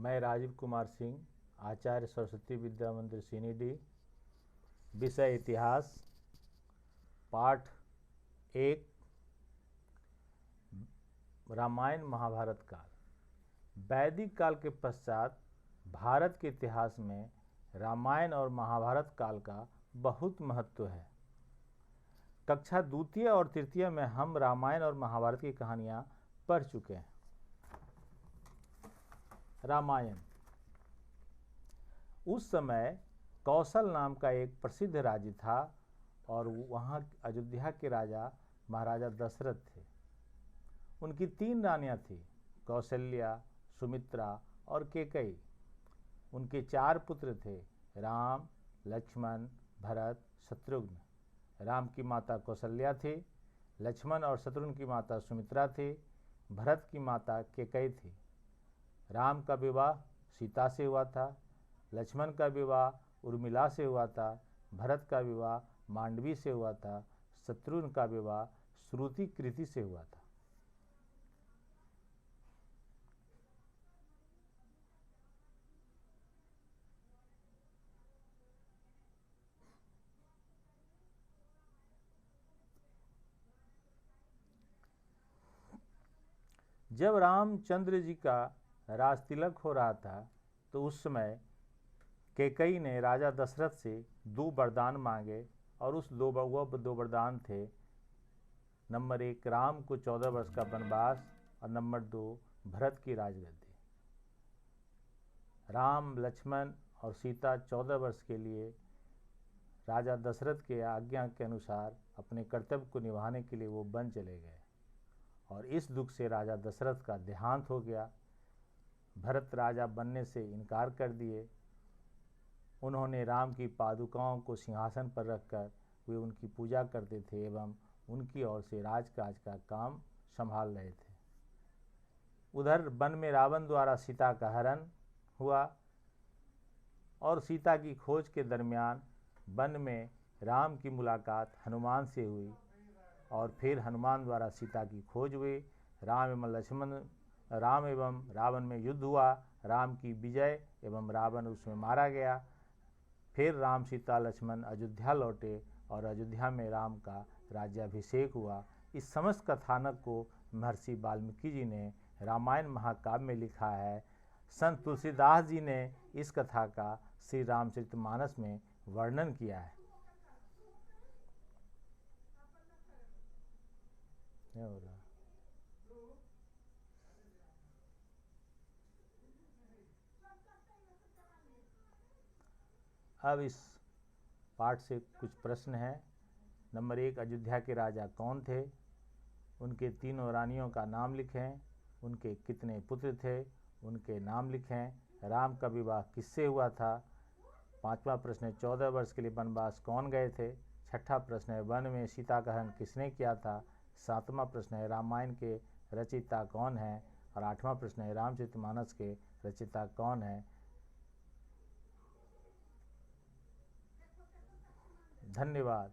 मैं राजीव कुमार सिंह, आचार्य सरस्वती विद्या मंदिर सीनीडी। विषय इतिहास, पाठ 1, रामायण महाभारत काल। वैदिक काल के पश्चात भारत के इतिहास में रामायण और महाभारत काल का बहुत महत्व है। कक्षा द्वितीय और तृतीय में हम रामायण और महाभारत की कहानियां पढ़ चुके हैं। रामायण। उस समय कौशल नाम का एक प्रसिद्ध राज्य था और वहाँ अयोध्या के राजा महाराजा दशरथ थे। उनकी 3 रानियां थीं, कौशल्या, सुमित्रा और कैकेयी। उनके 4 पुत्र थे, राम, लक्ष्मण, भरत, शत्रुघ्न। राम की माता कौशल्या थी, लक्ष्मण और शत्रुघ्न की माता सुमित्रा थी, भरत की माता कैकेयी थी। राम का विवाह सीता से हुआ था, लक्ष्मण का विवाह उर्मिला से हुआ था, भरत का विवाह मांडवी से हुआ था, शत्रुघ्न का विवाह श्रुति कृति से हुआ था। जब रामचंद्र जी का राज तिलक हो रहा था तो उस समय कैकेयी ने राजा दशरथ से 2 वरदान मांगे और उस 2 वरदान थे। नंबर 1, राम को 14 वर्ष का वनवास और नंबर 2, भरत की राजगद्दी। राम, लक्ष्मण और सीता 14 वर्ष के लिए राजा दशरथ के आज्ञा के अनुसार अपने कर्तव्य को निभाने के लिए वो वन चले गए और इस दुख से राजा दशरथ का देहांत हो गया। भरत राजा बनने से इनकार कर दिए। उन्होंने राम की पादुकाओं को सिंहासन पर रखकर वे उनकी पूजा करते थे एवं उनकी ओर से राजकाज का काम संभाल रहे थे। उधर वन में रावण द्वारा सीता का हरण हुआ और सीता की खोज के दरमियान वन में राम की मुलाकात हनुमान से हुई और फिर हनुमान द्वारा सीता की खोज हुई। राम एवं रावण में युद्ध हुआ, राम की विजय एवं रावण उसमें मारा गया। फिर राम, सीता, लक्ष्मण अयोध्या लौटे और अयोध्या में राम का राज्याभिषेक हुआ। इस समस्त कथानक को महर्षि वाल्मीकि जी ने रामायण महाकाव्य में लिखा है। संत तुलसीदास जी ने इस कथा का श्री रामचरितमानस में वर्णन किया है। क्या हो रहा? अब इस पाठ से कुछ प्रश्न हैं। नंबर 1, अयोध्या के राजा कौन थे? उनके 3 रानियों का नाम लिखें। उनके कितने पुत्र थे? उनके नाम लिखें। राम का विवाह किससे हुआ था? 5वां प्रश्न है, 14 वर्ष के लिए वनवास कौन गए थे? 6ठा प्रश्न है, वन में सीता का हरण किसने किया था? 7वां प्रश्न है, रामायण के रचयिता कौन है? और 8वां प्रश्न है, रामचरितमानस के रचयिता कौन है? धन्यवाद।